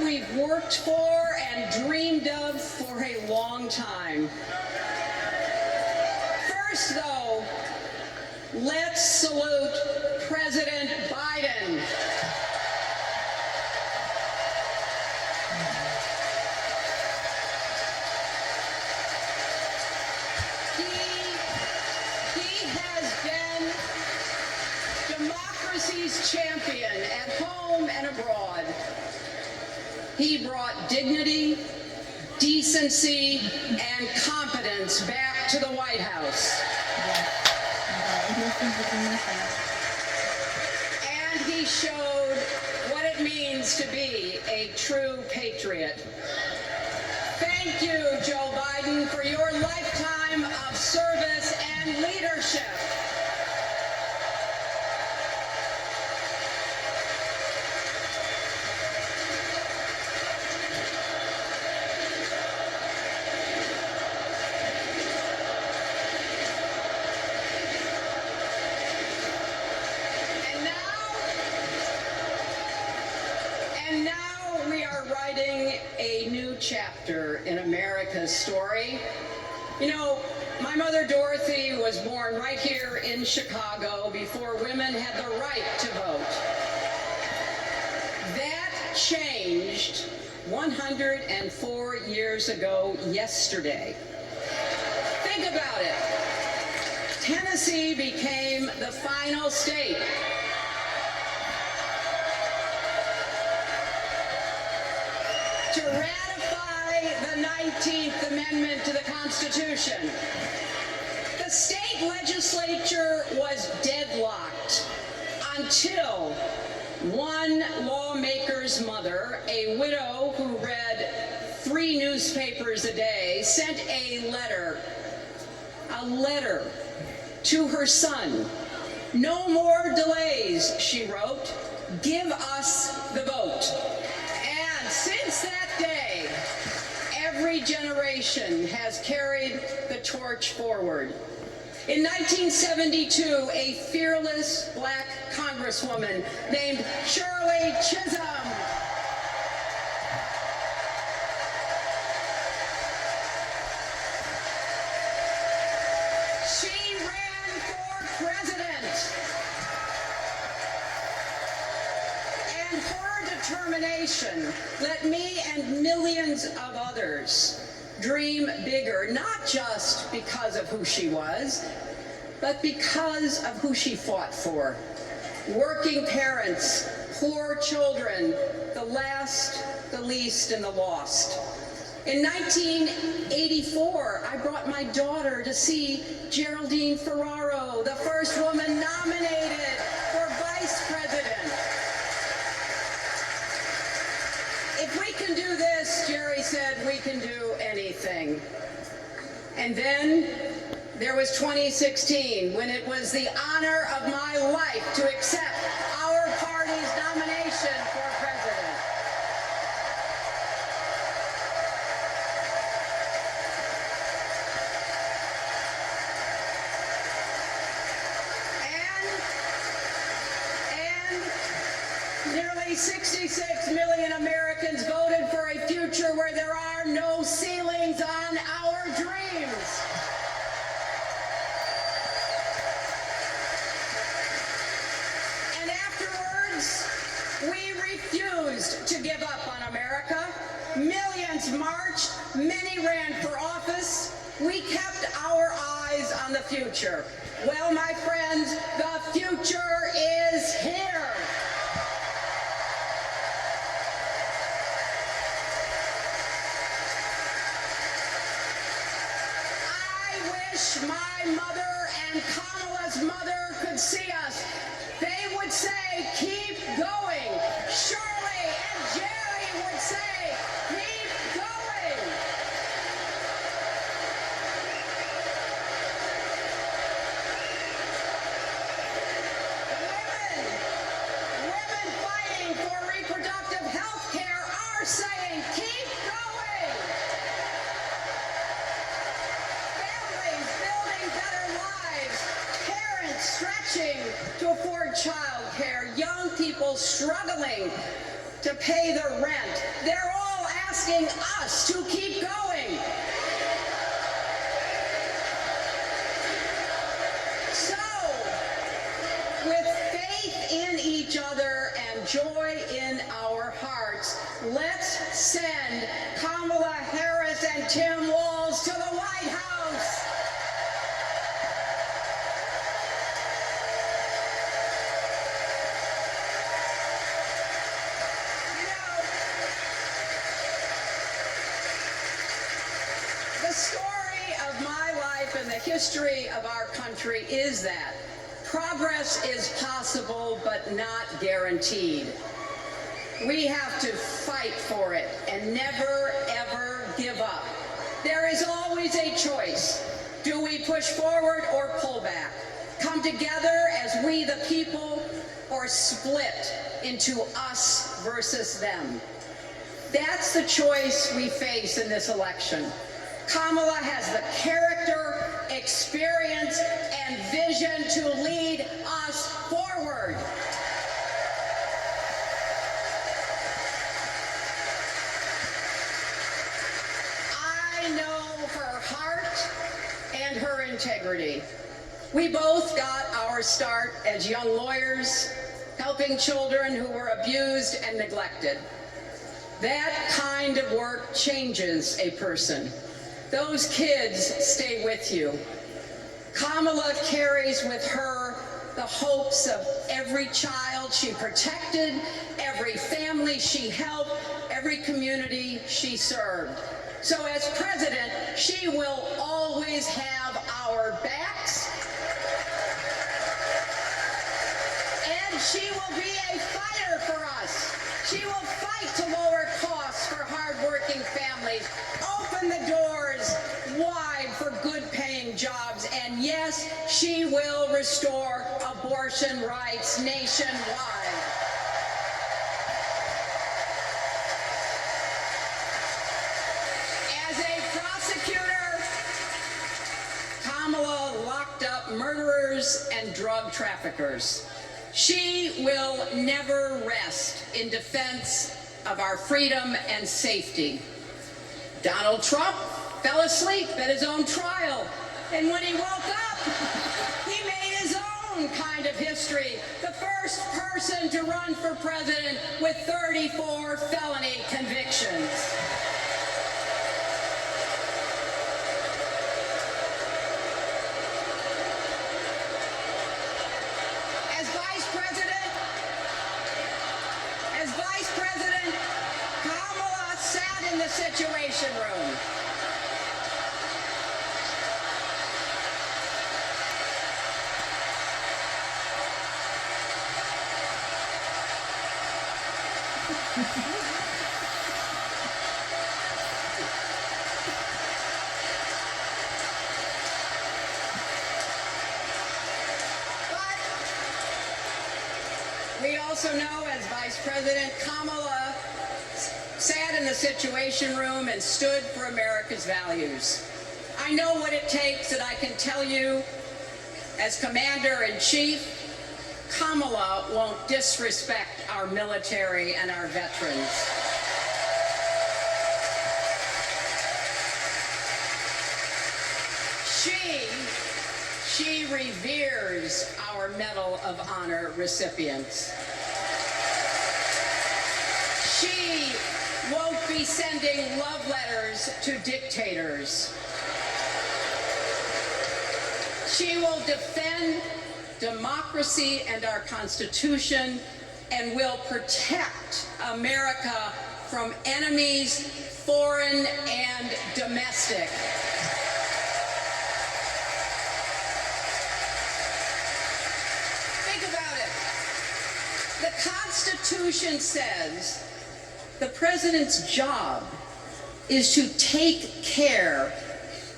we've worked for and dreamed of for a long time. First, though, let's salute President Biden. He has been democracy's champion at home and abroad. He brought dignity, decency, and competence back to the White House. And he showed what it means to be a true patriot. Thank you, Joe Biden, for your lifetime of service and leadership. And now we are writing a new chapter in America's story. You know, my mother Dorothy was born right here in Chicago before women had the right to vote. That changed 104 years ago yesterday. Think about it. Tennessee became the final state to ratify the 19th Amendment to the Constitution. The state legislature was deadlocked until one lawmaker's mother, a widow who read 3 newspapers a day, sent a letter to her son. "No more delays," she wrote. "Give us the vote." And since that day, every generation has carried the torch forward. In 1972, a fearless black congresswoman named Shirley Chisholm ran for president. And her determination let me and millions of others dream bigger, not just because of who she was, but because of who she fought for. Working parents, poor children, the last, the least, and the lost. In 1984, I brought my daughter to see Geraldine Ferraro, the first woman nominated for vice president. If we can do this, Jerry said, we can do anything. And then there was 2016, when it was the honor of my life to accept our party's nomination for president. And nearly 66 million Americans voted for a future where there are no ceilings on our dreams. And afterwards, we refused to give up on America. Millions marched, many ran for office. We kept our eyes on the future. Well, my friends, the future is here. My mother and Kamala's mother could see us. They would say, "Keep going." Shirley and Jerry would say, "Keep going." Women fighting for reproductive health care are saying, "Keep going." Stretching to afford child care, young people struggling to pay their rent. They're let's send Kamala Harris and Tim Walz to the White House. The story of my life and the history of our country is that progress is possible but not guaranteed. We have to fight for it and never, ever give up. There is always a choice. Do we push forward or pull back? Come together as we the people, or split into us versus them? That's the choice we face in this election. Kamala has the character, experience, and vision to lead us forward. I know her heart and her integrity. We both got our start as young lawyers, helping children who were abused and neglected. That kind of work changes a person. Those kids stay with you. Kamala carries with her the hopes of every child she protected, every family she helped, every community she served. So as president, she will always have our backs, and she will be a fighter for us. She will fight to lower costs for hardworking families, open the doors wide for good-paying jobs, and yes, she will restore abortion rights nationwide. As a prosecutor, Kamala locked up murderers and drug traffickers. She will never rest in defense of our freedom and safety. Donald Trump fell asleep at his own trial, and when he woke up, he made his own kind of history. The first person to run for president with 34 felony convictions. As Vice President, Kamala sat in the Situation Room. We also know, as Vice President, Kamala sat in the Situation Room and stood for America's values. I know what it takes, and I can tell you, as Commander-in-Chief, Kamala won't disrespect our military and our veterans. She reveres our Medal of Honor recipients. She won't be sending love letters to dictators. She will defend democracy and our Constitution, and will protect America from enemies, foreign and domestic. Think about it. The Constitution says the president's job is to take care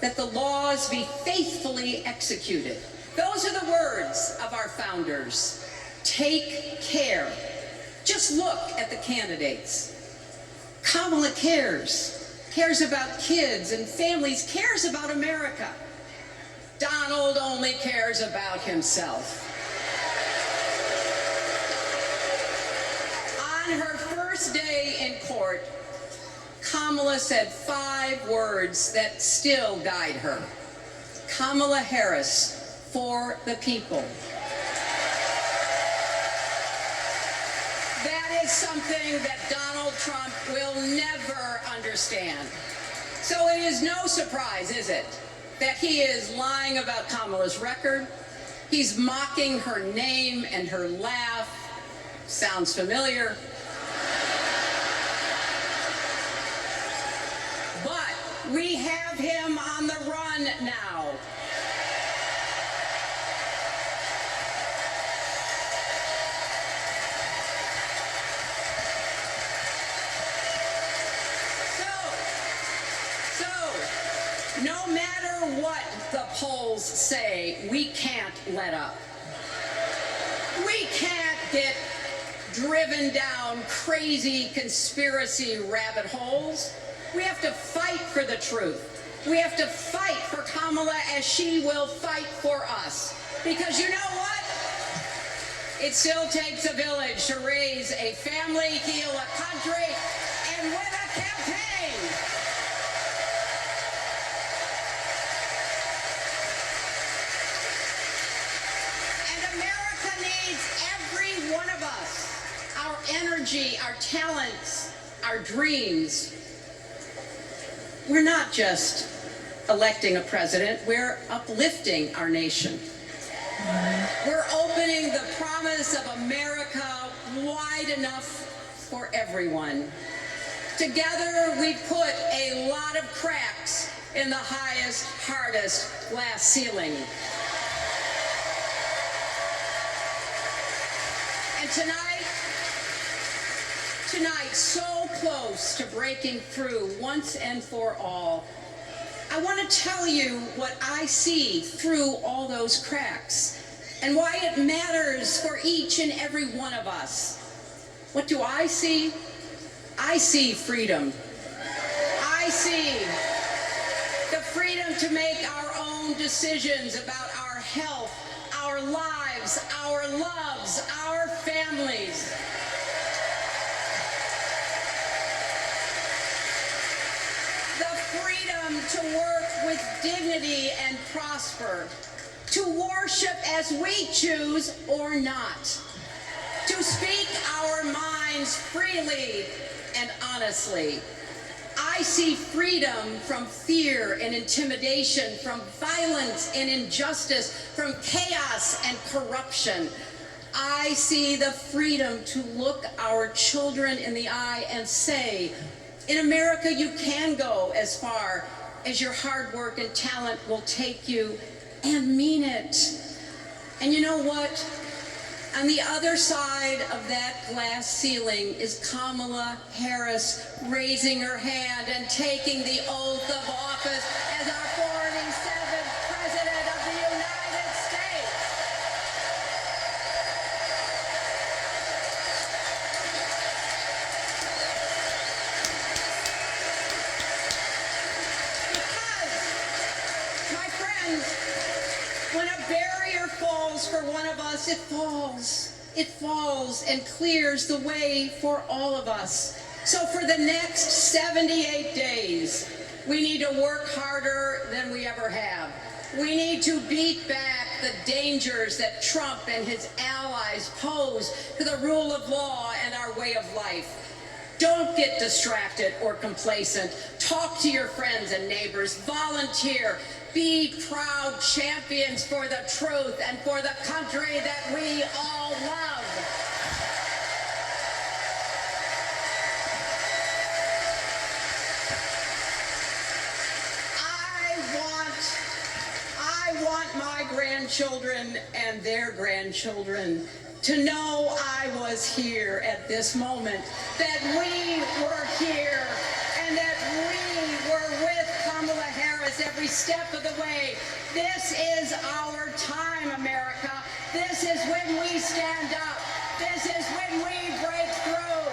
that the laws be faithfully executed. Those are the words of our founders. Take care. Just look at the candidates. Kamala cares about kids and families, cares about America. Donald only cares about himself. On her first day in court, Kamala said 5 words that still guide her. Kamala Harris, for the people. That is something that Donald Trump will never understand. So it is no surprise, is it, that he is lying about Kamala's record. He's mocking her name and her laugh. Sounds familiar. But we have him on the run now. So, no matter what the polls say, we can't let up. We can't get driven down crazy conspiracy rabbit holes. We have to fight for the truth. We have to fight for Kamala as she will fight for us. Because you know what? It still takes a village to raise a family, heal a country, and win a campaign. And America needs every one of us. Our energy, our talents, our dreams. We're not just electing a president, we're uplifting our nation. We're opening the promise of America wide enough for everyone. Together, we put a lot of cracks in the highest, hardest glass ceiling. And tonight, so close to breaking through once and for all, I want to tell you what I see through all those cracks and why it matters for each and every one of us. What do I see? I see freedom. I see the freedom to make our own decisions about our health, our lives, our loves, our families. To work with dignity and prosper, to worship as we choose or not, to speak our minds freely and honestly. I see freedom from fear and intimidation, from violence and injustice, from chaos and corruption. I see the freedom to look our children in the eye and say, in America, you can go as far as your hard work and talent will take you, and mean it. And you know what? On the other side of that glass ceiling is Kamala Harris raising her hand and taking the oath of office as our 47th President of the United States. When a barrier falls for one of us, it falls and clears the way for all of us. So for the next 78 days, we need to work harder than we ever have. We need to beat back the dangers that Trump and his allies pose to the rule of law and our way of life. Don't get distracted or complacent. Talk to your friends and neighbors. Volunteer. Be proud champions for the truth and for the country that we all love. I want my grandchildren and their grandchildren to know I was here at this moment, that we were here, and that we were with Kamala Harris every step of the way. This is our time, America. This is when we stand up. This is when we break through.